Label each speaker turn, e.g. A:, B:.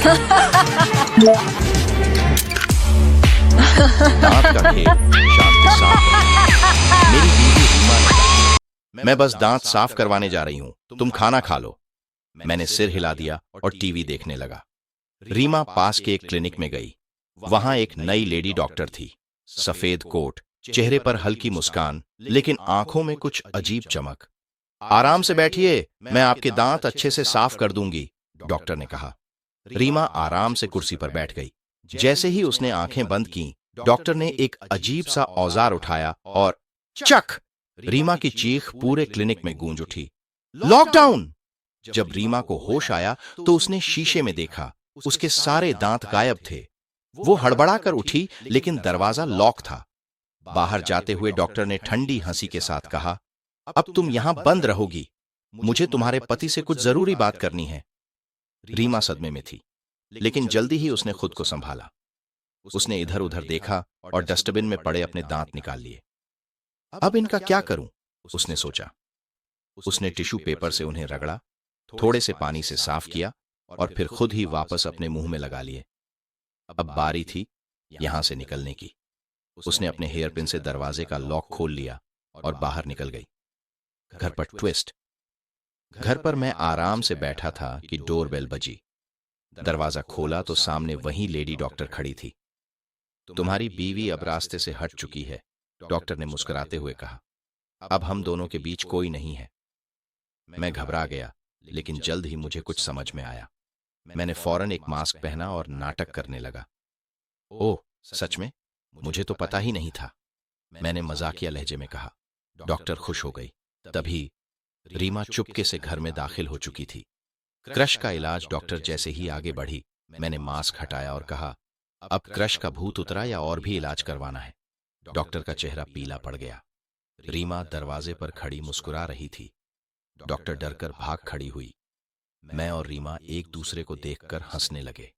A: दांत का खेल शांति साफ। मेरी बीवी रीमा ने कहा, मैं बस दांत साफ करवाने जा रही हूं, तुम खाना खा लो। मैंने सिर हिला दिया और टीवी देखने लगा। रीमा पास के एक क्लिनिक में गई। वहां एक नई लेडी डॉक्टर थी। सफेद कोट, चेहरे पर हल्की मुस्कान, लेकिन आंखों में कुछ अजीब चमक। आराम से बैठिए, मैं आपके दांत अच्छे से साफ कर दूंगी, डॉक्टर ने कहा। रीमा आराम से कुर्सी पर बैठ गई। जैसे ही उसने आंखें बंद की, डॉक्टर ने एक अजीब सा औजार उठाया और चक! रीमा की चीख पूरे क्लिनिक में गूंज उठी। लॉकडाउन! जब रीमा को होश आया तो उसने शीशे में देखा, उसके सारे दांत गायब थे। वो हड़बड़ाकर उठी, लेकिन दरवाजा लॉक था। बाहर जाते हुए डॉक्टर ने ठंडी हंसी के साथ कहा, अब तुम यहां बंद रहोगी, मुझे तुम्हारे पति से कुछ जरूरी बात करनी है। रीमा सदमे में थी, लेकिन जल्दी ही उसने खुद को संभाला। उसने इधर उधर देखा और डस्टबिन में पड़े अपने दांत निकाल लिए। अब इनका क्या करूं, उसने सोचा। उसने टिश्यू पेपर से उन्हें रगड़ा, थोड़े से पानी से साफ किया और फिर खुद ही वापस अपने मुंह में लगा लिए। अब बारी थी यहां से निकलने की। उसने अपने हेयरपिन से दरवाजे का लॉक खोल लिया और बाहर निकल गई। घर पर ट्विस्ट। घर पर मैं आराम से बैठा था कि डोरबेल बजी। दरवाजा खोला तो सामने वही लेडी डॉक्टर खड़ी थी। तुम्हारी बीवी अब रास्ते से हट चुकी है, डॉक्टर ने मुस्कुराते हुए कहा। अब हम दोनों के बीच कोई नहीं है। मैं घबरा गया, लेकिन जल्द ही मुझे कुछ समझ में आया। मैंने फौरन एक मास्क पहना और नाटक करने लगा। ओह, सच में? मुझे तो पता ही नहीं था, मैंने मजाकिया लहजे में कहा। डॉक्टर खुश हो गई। तभी रीमा चुपके से घर में दाखिल हो चुकी थी। क्रश का इलाज डॉक्टर जैसे ही आगे बढ़ी, मैंने मास्क हटाया और कहा, अब क्रश का भूत उतरा या और भी इलाज करवाना है? डॉक्टर का चेहरा पीला पड़ गया। रीमा दरवाजे पर खड़ी मुस्कुरा रही थी। डॉक्टर डरकर भाग खड़ी हुई। मैं और रीमा एक दूसरे को देखकर हंसने लगे।